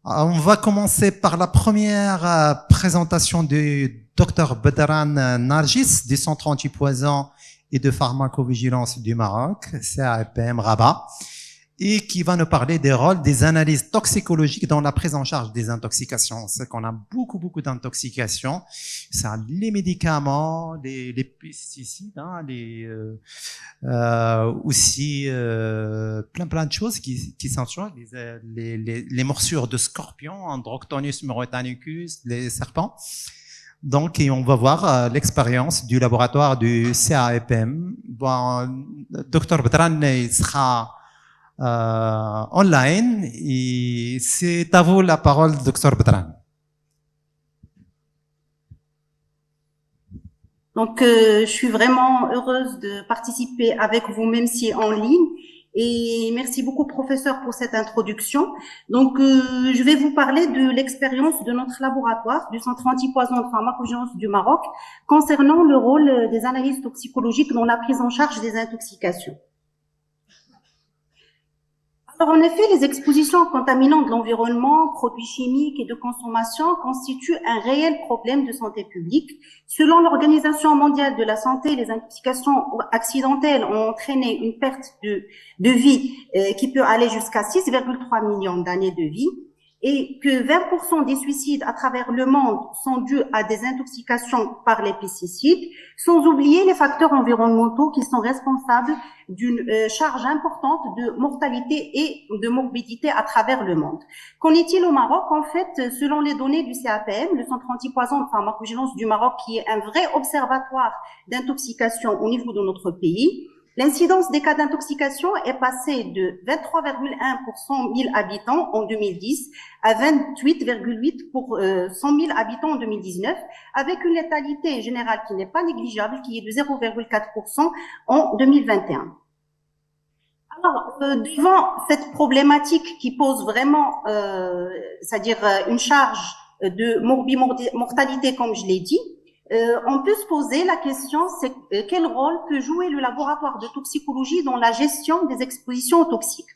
On va commencer par la première présentation du Dr Bedran Nargis du Centre antipoison et de pharmacovigilance du Maroc, CAPM Rabat, et qui va nous parler des rôles des analyses toxicologiques dans la prise en charge des intoxications. C'est qu'on a beaucoup d'intoxications. Ça, les médicaments, les pesticides, hein, aussi plein de choses qui sont les morsures de scorpions, Androctonus maurotanicus, les serpents. Donc, et on va voir l'expérience du laboratoire du CAPM. Bon, Dr Bedran sera online et c'est à vous la parole, Dr Bedran. Donc, je suis vraiment heureuse de participer avec vous, même si en ligne. Et merci beaucoup, professeur, pour cette introduction. Donc, je vais vous parler de l'expérience de notre laboratoire du Centre antipoison de pharmacovigilance du Maroc concernant le rôle des analyses toxicologiques dans la prise en charge des intoxications. Alors, en effet, les expositions contaminantes de l'environnement, produits chimiques et de consommation constituent un réel problème de santé publique. Selon l'Organisation mondiale de la santé, les intoxications accidentelles ont entraîné une perte de vie qui peut aller jusqu'à 6,3 millions d'années de vie, et que 20% des suicides à travers le monde sont dus à des intoxications par les pesticides, sans oublier les facteurs environnementaux qui sont responsables d'une charge importante de mortalité et de morbidité à travers le monde. Qu'en est-il au Maroc? En fait, selon les données du CAPM, le Centre antipoison de pharmacovigilance du Maroc, qui est un vrai observatoire d'intoxication au niveau de notre pays, l'incidence des cas d'intoxication est passée de 23,1 pour 100 000 habitants en 2010 à 28,8 pour 100 000 habitants en 2019, avec une létalité générale qui n'est pas négligeable, qui est de 0,4% en 2021. Alors, devant cette problématique qui pose vraiment, c'est-à-dire une charge de mortalité, comme je l'ai dit, on peut se poser la question, c'est quel rôle peut jouer le laboratoire de toxicologie dans la gestion des expositions toxiques.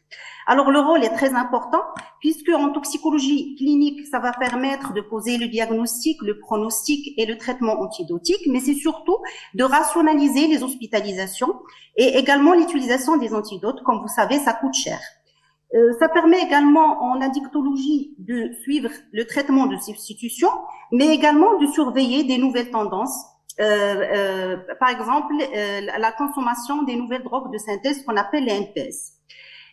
Alors, le rôle est très important, puisque en toxicologie clinique, ça va permettre de poser le diagnostic, le pronostic et le traitement antidotique, mais c'est surtout de rationaliser les hospitalisations et également l'utilisation des antidotes. Comme vous savez, ça coûte cher. Ça permet également en addictologie de suivre le traitement de substitution, mais également de surveiller des nouvelles tendances, par exemple la consommation des nouvelles drogues de synthèse qu'on appelle les NPS.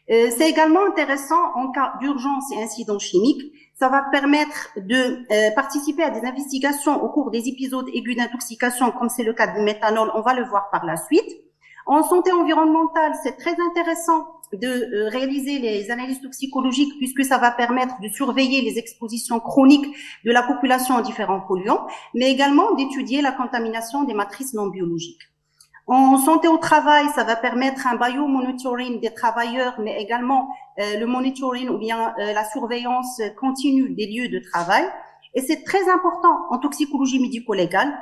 C'est également intéressant en cas d'urgence et incident chimique. Ça va permettre de participer à des investigations au cours des épisodes aigus d'intoxication, comme c'est le cas du méthanol, on va le voir par la suite. En santé environnementale, c'est très intéressant de réaliser les analyses toxicologiques puisque ça va permettre de surveiller les expositions chroniques de la population aux différents polluants, mais également d'étudier la contamination des matrices non biologiques. En santé au travail, ça va permettre un biomonitoring des travailleurs, mais également le monitoring ou bien la surveillance continue des lieux de travail. Et c'est très important en toxicologie médico-légale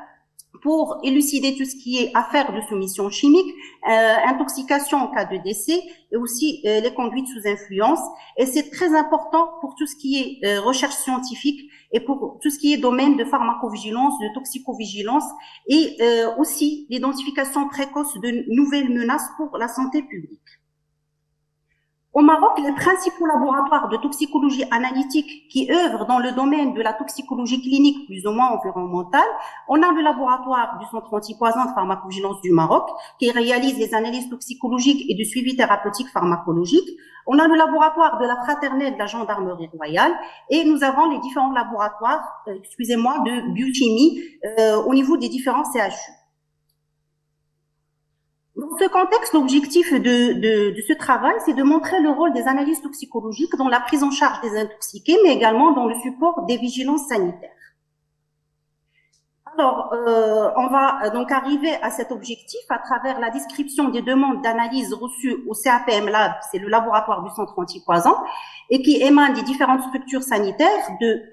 pour élucider tout ce qui est affaire de soumission chimique, intoxication en cas de décès et aussi les conduites sous influence. Et c'est très important pour tout ce qui est recherche scientifique et pour tout ce qui est domaine de pharmacovigilance, de toxicovigilance et aussi l'identification précoce de nouvelles menaces pour la santé publique. Au Maroc, les principaux laboratoires de toxicologie analytique qui œuvrent dans le domaine de la toxicologie clinique plus ou moins environnementale, on a le laboratoire du Centre antipoison de pharmacovigilance du Maroc qui réalise les analyses toxicologiques et de suivi thérapeutique pharmacologique. On a le laboratoire de la Fraternelle de la Gendarmerie royale et nous avons les différents laboratoires, de biochimie au niveau des différents CHU. Dans ce contexte, l'objectif de ce travail, c'est de montrer le rôle des analyses toxicologiques dans la prise en charge des intoxiqués, mais également dans le support des vigilances sanitaires. Alors, on va donc arriver à cet objectif à travers la description des demandes d'analyse reçues au CAPM Lab, c'est le laboratoire du Centre antipoison, et qui émanent des différentes structures sanitaires de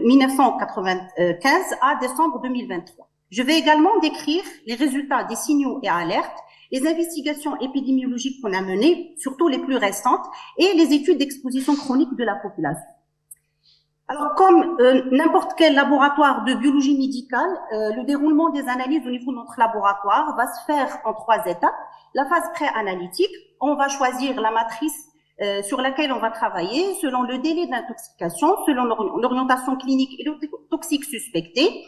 1995 à décembre 2023. Je vais également décrire les résultats des signaux et alertes, les investigations épidémiologiques qu'on a menées, surtout les plus récentes, et les études d'exposition chronique de la population. Alors, comme n'importe quel laboratoire de biologie médicale, le déroulement des analyses au niveau de notre laboratoire va se faire en 3 étapes. La phase pré-analytique, on va choisir la matrice sur laquelle on va travailler selon le délai d'intoxication, selon l'orientation clinique et le toxique suspecté.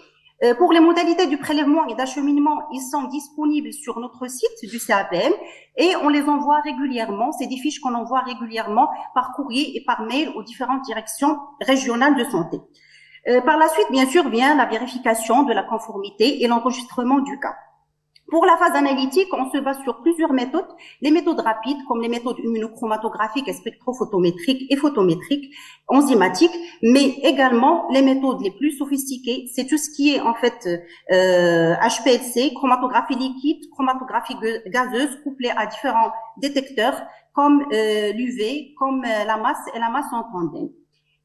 Pour les modalités du prélèvement et d'acheminement, ils sont disponibles sur notre site du CAPM et on les envoie régulièrement. C'est des fiches qu'on envoie régulièrement par courrier et par mail aux différentes directions régionales de santé. Par la suite, bien sûr, vient la vérification de la conformité et l'enregistrement du cas. Pour la phase analytique, on se base sur plusieurs méthodes. Les méthodes rapides, comme les méthodes immunochromatographiques et spectrophotométriques et photométriques, enzymatiques, mais également les méthodes les plus sophistiquées. C'est tout ce qui est en fait HPLC, chromatographie liquide, chromatographie gazeuse, couplée à différents détecteurs comme l'UV, comme la masse et la masse en tandem.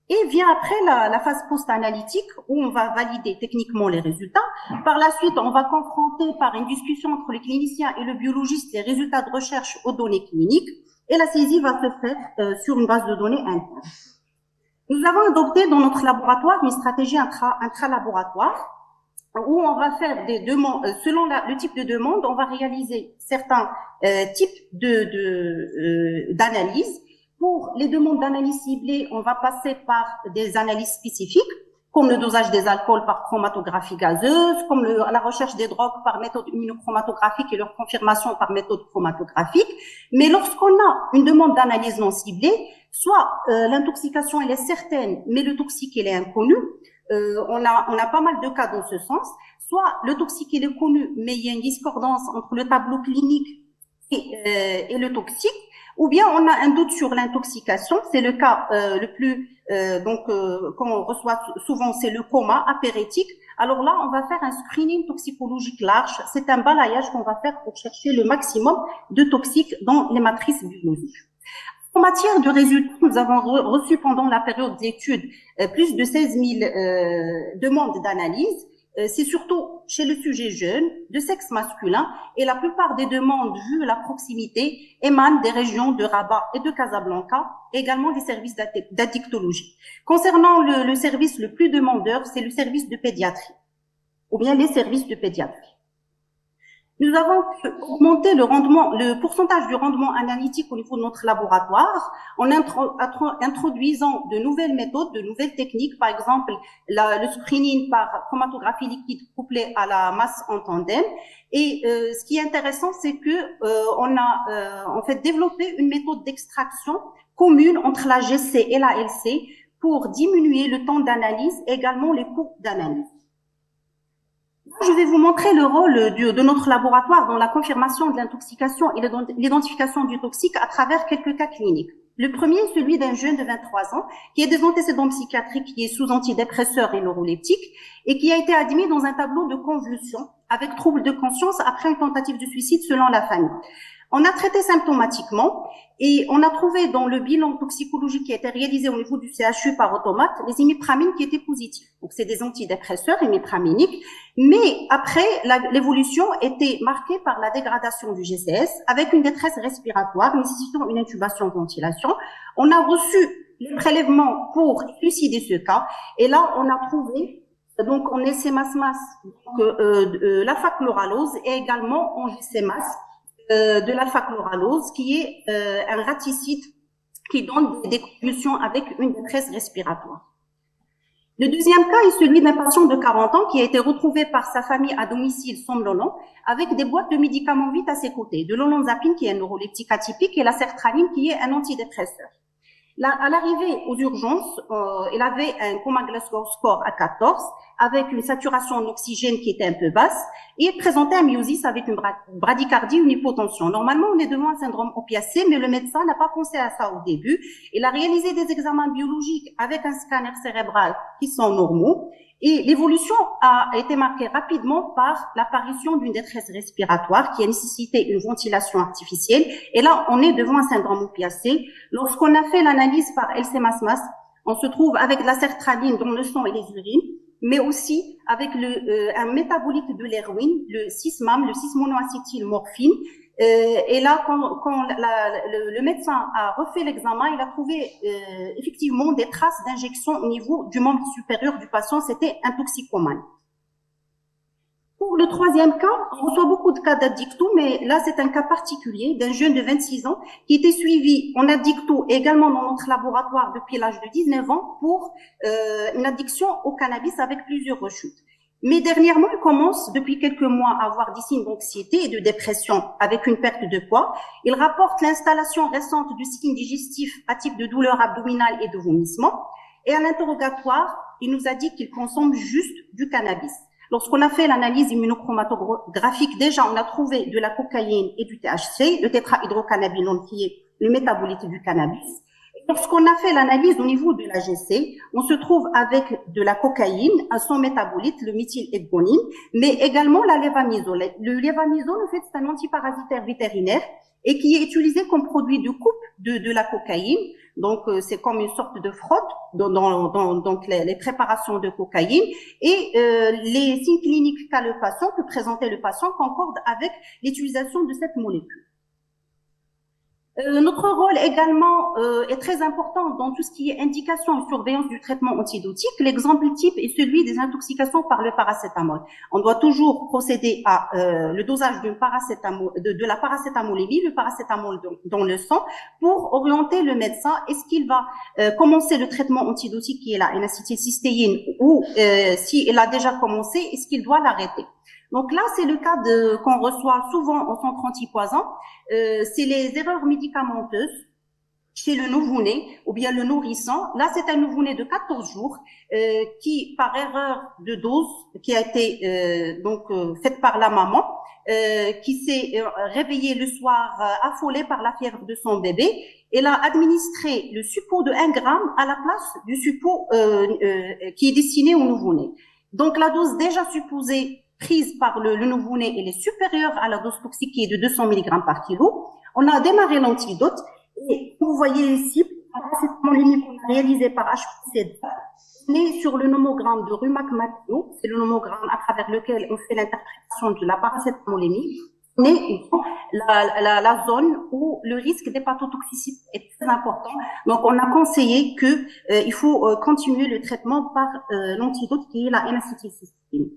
Et vient après la phase post-analytique où on va valider techniquement les résultats. Par la suite, on va confronter par une discussion entre le clinicien et le biologiste les résultats de recherche aux données cliniques et la saisie va se faire sur une base de données interne. Nous avons adopté dans notre laboratoire une stratégie intra-laboratoire où on va faire des demandes, selon le type de demande, on va réaliser certains types d'analyses. Pour les demandes d'analyse ciblée, on va passer par des analyses spécifiques, comme le dosage des alcools par chromatographie gazeuse, comme la recherche des drogues par méthode immunochromatographique et leur confirmation par méthode chromatographique. Mais lorsqu'on a une demande d'analyse non ciblée, soit l'intoxication elle est certaine, mais le toxique il est inconnu, on a pas mal de cas dans ce sens, soit le toxique il est connu, mais il y a une discordance entre le tableau clinique et le toxique, ou bien on a un doute sur l'intoxication, c'est le cas le plus qu'on reçoit souvent, c'est le coma apéritique. Alors là, on va faire un screening toxicologique large. C'est un balayage qu'on va faire pour chercher le maximum de toxiques dans les matrices biologiques. En matière de résultats, nous avons reçu pendant la période d'étude plus de 16 000 demandes d'analyse. C'est surtout chez le sujet jeune, de sexe masculin, et la plupart des demandes, vu la proximité, émanent des régions de Rabat et de Casablanca, également des services d'addictologie. Concernant le service le plus demandeur, c'est le service de pédiatrie, ou bien les services de pédiatrie. Nous avons augmenté le pourcentage du rendement analytique au niveau de notre laboratoire en introduisant de nouvelles méthodes, de nouvelles techniques, par exemple le screening par chromatographie liquide couplée à la masse en tandem. Et ce qui est intéressant, c'est que on a en fait développé une méthode d'extraction commune entre la GC et la LC pour diminuer le temps d'analyse et également les coûts d'analyse. Je vais vous montrer le rôle de notre laboratoire dans la confirmation de l'intoxication et l'identification du toxique à travers quelques cas cliniques. Le premier, celui d'un jeune de 23 ans qui a des antécédents psychiatriques, qui est sous antidépresseurs et neuroleptiques et qui a été admis dans un tableau de convulsion avec trouble de conscience après une tentative de suicide selon la famille. On a traité symptomatiquement et on a trouvé dans le bilan toxicologique qui a été réalisé au niveau du CHU par automate les imipramines qui étaient positifs. Donc c'est des antidépresseurs imipraminiques, mais après l'évolution était marquée par la dégradation du GCS avec une détresse respiratoire nécessitant une intubation-ventilation. On a reçu les prélèvements pour élucider ce cas et là on a trouvé donc en LC-MAS l'alpha-chloralose et également en GC-MAS de l'alpha-chloralose, qui est un raticide qui donne des convulsions avec une détresse respiratoire. Le deuxième cas est celui d'un patient de 40 ans qui a été retrouvé par sa famille à domicile somnolent avec des boîtes de médicaments vides à ses côtés, de l'olanzapine qui est un neuroleptique atypique et la sertraline qui est un antidépresseur. Là, à l'arrivée aux urgences, il avait un coma Glasgow score à 14 avec une saturation en oxygène qui était un peu basse et il présentait un myosis avec une bradycardie, une hypotension. Normalement, on est devant un syndrome opiacé, mais le médecin n'a pas pensé à ça au début. Il a réalisé des examens biologiques avec un scanner cérébral qui sont normaux et l'évolution a été marquée rapidement par l'apparition d'une détresse respiratoire qui a nécessité une ventilation artificielle. Et là, on est devant un syndrome opiacé. Lorsqu'on a fait l'analyse par LC-MAS, on se trouve avec de la sertraline dans le sang et les urines, mais aussi avec un métabolite de l'héroïne, le 6-MAM, le 6-monoacétylmorphine, Et là, quand le médecin a refait l'examen, il a trouvé effectivement des traces d'injection au niveau du membre supérieur du patient. C'était un toxicomane. Pour le troisième cas, on reçoit beaucoup de cas d'addicto, mais là, c'est un cas particulier d'un jeune de 26 ans qui était suivi en addicto également dans notre laboratoire depuis l'âge de 19 ans pour une addiction au cannabis avec plusieurs rechutes. Mais dernièrement, il commence depuis quelques mois à avoir des signes d'anxiété et de dépression avec une perte de poids. Il rapporte l'installation récente du signe digestif à type de douleur abdominale et de vomissement. Et à l'interrogatoire, il nous a dit qu'il consomme juste du cannabis. Lorsqu'on a fait l'analyse immunochromatographique, déjà, on a trouvé de la cocaïne et du THC, le tétrahydrocannabinol qui est le métabolite du cannabis. Et lorsqu'on a fait l'analyse au niveau de l'AGC, on se trouve avec de la cocaïne, son métabolite, le méthylhexgonine, mais également la lévamisole. Le lévamisole, en fait, c'est un antiparasitaire vétérinaire et qui est utilisé comme produit de coupe de la cocaïne. Donc, c'est comme une sorte de frotte dans les préparations de cocaïne. Et les signes cliniques qu'a le patient, que présentait le patient, concordent avec l'utilisation de cette molécule. Notre rôle également est très important dans tout ce qui est indication et surveillance du traitement antidotique. L'exemple type est celui des intoxications par le paracétamol. On doit toujours procéder à le dosage de la paracétamolémie, le paracétamol dans le sang, pour orienter le médecin. Est-ce qu'il va commencer le traitement antidotique qui est la N-acétylcystéine ou s'il a déjà commencé, est-ce qu'il doit l'arrêter? Donc là, c'est le cas qu'on reçoit souvent au centre antipoison. C'est les erreurs médicamenteuses chez le nouveau-né ou bien le nourrisson. Là, c'est un nouveau-né de 14 jours qui, par erreur de dose, qui a été faite par la maman, qui s'est réveillé le soir affolé par la fièvre de son bébé. Elle a administré le suppôt de 1 gramme à la place du suppôt qui est destiné au nouveau-né. Donc, la dose déjà supposée prise par le nouveau-né, elle est supérieure à la dose toxique qui est de 200 mg par kilo. On a démarré l'antidote et vous voyez ici, cette molécule qu'on a réalisée par HPC, on est sur le nomogramme de Rumac-Mathieu, c'est le nomogramme à travers lequel on fait l'interprétation de la paracétamolémie. On est dans la zone où le risque d'hépatotoxicité est très important. Donc, on a conseillé que il faut continuer le traitement par l'antidote qui est la N-acétylcystéine.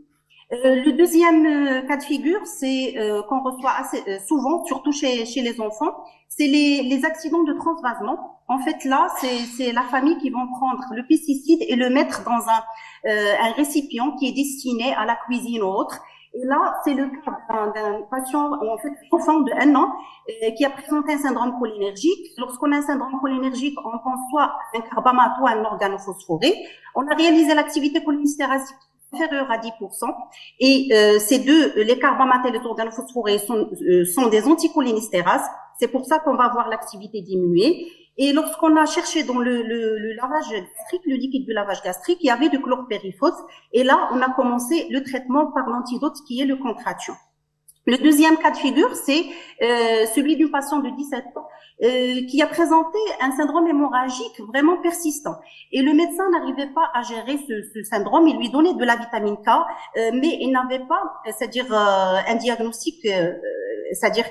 Le deuxième cas de figure, c'est qu'on reçoit assez souvent, surtout chez les enfants, c'est les accidents de transvasement. En fait, là, c'est la famille qui va prendre le pesticide et le mettre dans un récipient qui est destiné à la cuisine ou autre. Et là, c'est le cas d'un patient, en fait, enfant de 1 an, qui a présenté un syndrome cholinergique. Lorsqu'on a un syndrome cholinergique, on pense soit à un carbamate ou à un organophosphoré. On a réalisé l'activité cholinestérasique inférieure à 10%. Et ces deux, les carbamates et les organophosphorés sont des anticholinestérases. C'est pour ça qu'on va voir l'activité diminuer. Et lorsqu'on a cherché dans le lavage gastrique, le liquide du lavage gastrique, il y avait du chlorpériphos. Et là, on a commencé le traitement par l'antidote qui est le Contration. Le deuxième cas de figure, c'est celui d'une patiente de 17 ans qui a présenté un syndrome hémorragique vraiment persistant. Et le médecin n'arrivait pas à gérer ce syndrome. Il lui donnait de la vitamine K, mais il n'avait pas, c'est-à-dire un diagnostic, c'est-à-dire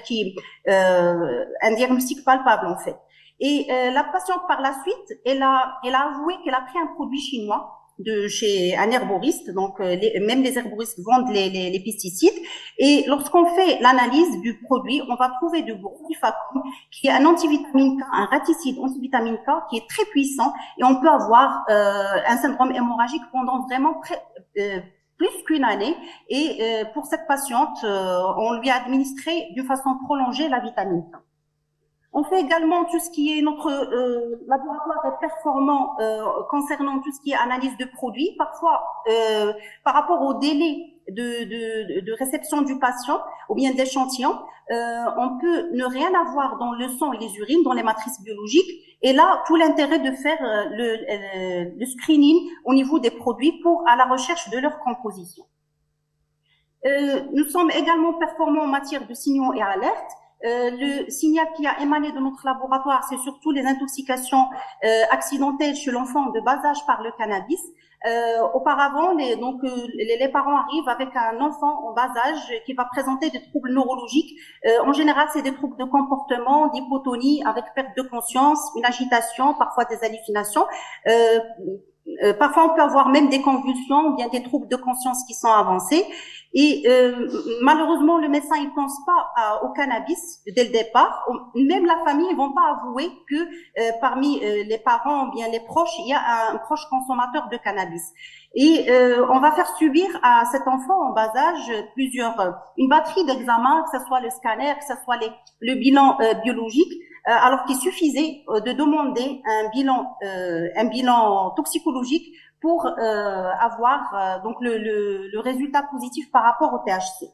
un diagnostic palpable en fait. Et la patiente par la suite, elle a avoué qu'elle a pris un produit chinois de chez un herboriste, donc même les herboristes vendent les pesticides. Et lorsqu'on fait l'analyse du produit, on va trouver du bromifacum, qui est un antivitamine K, un raticide antivitamine K, qui est très puissant, et on peut avoir un syndrome hémorragique pendant vraiment plus qu'une année. Et pour cette patiente, on lui a administré d'une façon prolongée la vitamine K. On fait également tout ce qui est notre laboratoire est performant concernant tout ce qui est analyse de produits. Parfois, par rapport au délai de réception du patient ou bien d'échantillon, on peut ne rien avoir dans le sang et les urines, dans les matrices biologiques. Et là, tout l'intérêt de faire le screening au niveau des produits à la recherche de leur composition. Nous sommes également performants en matière de signaux et alertes. Le signal qui a émané de notre laboratoire, c'est surtout les intoxications accidentelles chez l'enfant de bas âge par le cannabis. Auparavant, les parents arrivent avec un enfant en bas âge qui va présenter des troubles neurologiques. En général, c'est des troubles de comportement, d'hypotonie, avec perte de conscience, une agitation, parfois des hallucinations. Parfois, on peut avoir même des convulsions ou bien des troubles de conscience qui sont avancés. Et malheureusement, le médecin il pense pas au cannabis dès le départ. Même la famille ils vont pas avouer que parmi les parents ou bien les proches, il y a un proche consommateur de cannabis. Et on va faire subir à cet enfant en bas âge une batterie d'examens, que ce soit le scanner, que ce soit le bilan biologique, alors qu'il suffisait de demander un bilan toxicologique pour avoir donc le résultat positif par rapport au THC.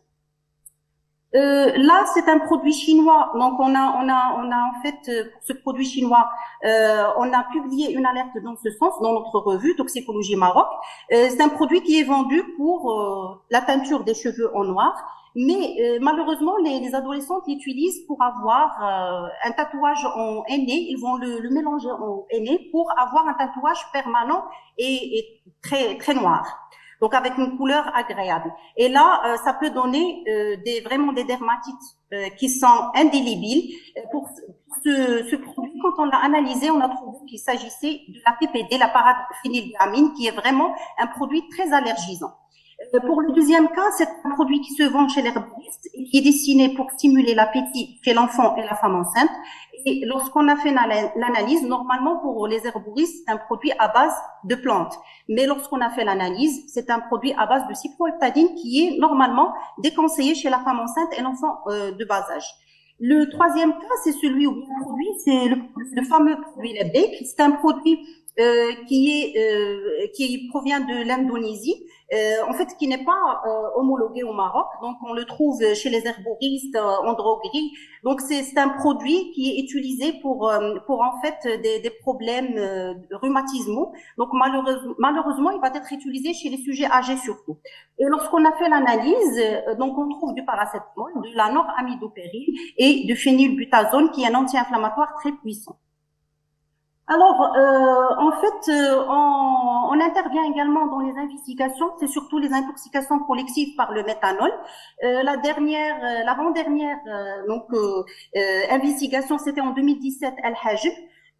Là, c'est un produit chinois. Donc, on a en fait pour ce produit chinois, on a publié une alerte dans ce sens dans notre revue Toxicologie Maroc. C'est un produit qui est vendu pour la teinture des cheveux en noir. Mais malheureusement, les adolescentes l'utilisent pour avoir un tatouage en henné. Ils vont le mélanger en henné pour avoir un tatouage permanent et très très noir. Donc avec une couleur agréable. Et là, ça peut donner vraiment des dermatites qui sont indélébiles. Pour ce produit, quand on l'a analysé, on a trouvé qu'il s'agissait de la PPD, la paraphényldramine, qui est vraiment un produit très allergisant. Pour le deuxième cas, c'est un produit qui se vend chez l'herboriste et qui est destiné pour stimuler l'appétit chez l'enfant et la femme enceinte. Et lorsqu'on a fait l'analyse, normalement pour les herboristes, c'est un produit à base de plantes. Mais lorsqu'on a fait l'analyse, c'est un produit à base de cyproheptadine qui est normalement déconseillé chez la femme enceinte et l'enfant de bas âge. Le troisième cas, c'est celui où le produit, c'est le fameux produit Lebec. C'est un produit qui provient de l'Indonésie, en fait qui n'est pas homologué au Maroc, donc on le trouve chez les herboristes en droguerie. Donc c'est un produit qui est utilisé pour en fait des problèmes rhumatismaux. Donc malheureusement il va être utilisé chez les sujets âgés surtout. Et lorsqu'on a fait l'analyse, donc on trouve du paracétamol, de la noramidopéril et du phénylbutazone qui est un anti-inflammatoire très puissant. Alors, en fait, on intervient également dans les investigations, c'est surtout les intoxications collectives par le méthanol. L'avant-dernière investigation, c'était en 2017, Al-Hajib,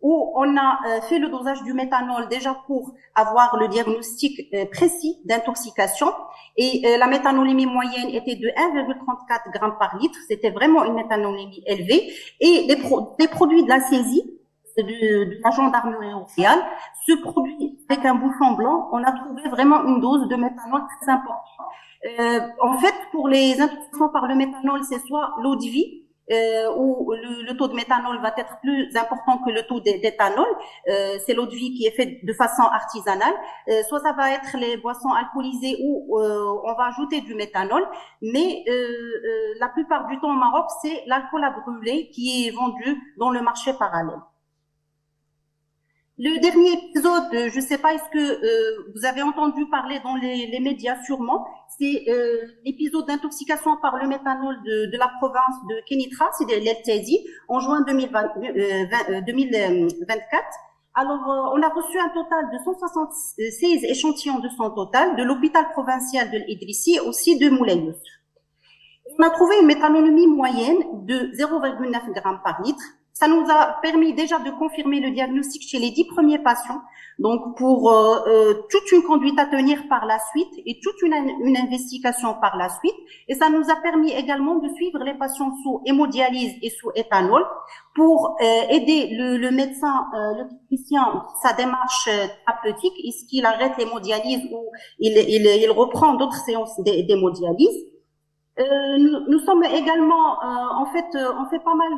où on a fait le dosage du méthanol déjà pour avoir le diagnostic précis d'intoxication. Et la méthanolémie moyenne était de 1,34 grammes par litre. C'était vraiment une méthanolémie élevée. Et les produits de la saisie, de la gendarmerie royale, ce produit avec un bouchon blanc, on a trouvé vraiment une dose de méthanol très importante. En fait, pour les intoxications par le méthanol, c'est soit l'eau de vie, où le taux de méthanol va être plus important que le taux d'éthanol. C'est l'eau de vie qui est faite de façon artisanale. Soit ça va être les boissons alcoolisées où on va ajouter du méthanol. Mais la plupart du temps au Maroc, c'est l'alcool à brûler qui est vendu dans le marché parallèle. Le dernier épisode, je ne sais pas, est-ce que vous avez entendu parler dans les médias sûrement, c'est l'épisode d'intoxication par le méthanol de la province de Kenitra, c'est de l'El-Tizi, en juin 2024. Alors, on a reçu un total de 176 échantillons de sang total de l'hôpital provincial de l'Idrissi et aussi de Moulay Youssef. On a trouvé une méthanolémie moyenne de 0,9 grammes par litre. Ça nous a permis déjà de confirmer le diagnostic chez les 10 premiers patients, donc pour toute une conduite à tenir par la suite et toute une investigation par la suite. Et ça nous a permis également de suivre les patients sous hémodialyse et sous éthanol pour aider le médecin, le technicien, sa démarche thérapeutique, est-ce qu'il arrête l'hémodialyse ou il reprend d'autres séances d'hémodialyse. Nous sommes également, en fait, on fait pas mal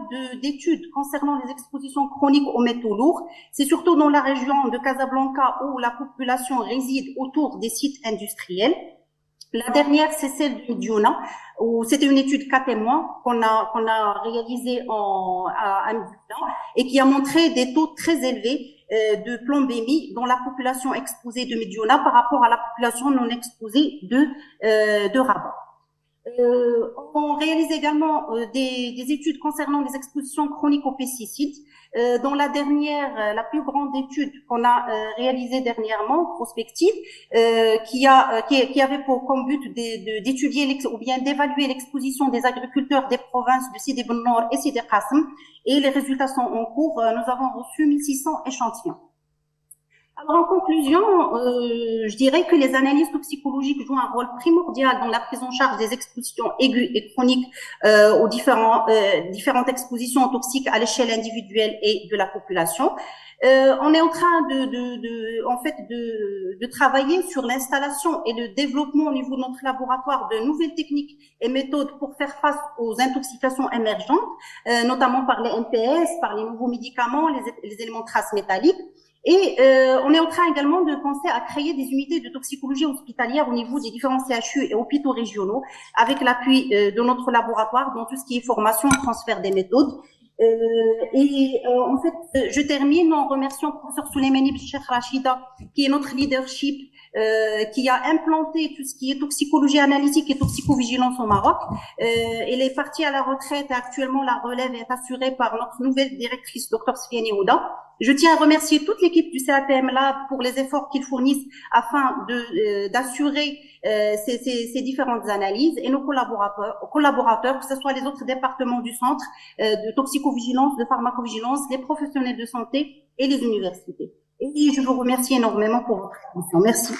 d'études concernant les expositions chroniques aux métaux lourds. C'est surtout dans la région de Casablanca où la population réside autour des sites industriels. La dernière, c'est celle de Diouna, où c'était une étude 4 témoins qu'on a réalisée à Amsterdam et qui a montré des taux très élevés de plombémie dans la population exposée de Médiouna par rapport à la population non exposée de Rabat. On réalise également des études concernant les expositions chroniques aux pesticides. Dans la dernière, la plus grande étude qu'on a réalisée dernièrement, prospective, qui avait comme but d'étudier ou bien d'évaluer l'exposition des agriculteurs des provinces de Sidi Bou Nour et Sidi Qasim, et les résultats sont en cours. Nous avons reçu 1600 échantillons. Alors, en conclusion, je dirais que les analyses toxicologiques jouent un rôle primordial dans la prise en charge des expositions aiguës et chroniques aux différentes expositions toxiques à l'échelle individuelle et de la population. On est en train de travailler sur l'installation et le développement au niveau de notre laboratoire de nouvelles techniques et méthodes pour faire face aux intoxications émergentes, notamment par les NPS, par les nouveaux médicaments, les éléments traces métalliques. Et on est en train également de penser à créer des unités de toxicologie hospitalière au niveau des différents CHU et hôpitaux régionaux, avec l'appui de notre laboratoire dans tout ce qui est formation et transfert des méthodes. En fait, je termine en remerciant le professeur Souleymane Cheikh Rachida, qui est notre leadership, qui a implanté tout ce qui est toxicologie analytique et toxicovigilance au Maroc. Elle est partie à la retraite et actuellement la relève est assurée par notre nouvelle directrice, Dr Sfiani Ouda. Je tiens à remercier toute l'équipe du CAPM Lab pour les efforts qu'ils fournissent afin d'assurer ces différentes analyses, et nos collaborateurs, que ce soit les autres départements du centre de toxicovigilance, de pharmacovigilance, les professionnels de santé et les universités. Et je vous remercie énormément pour votre attention. Merci.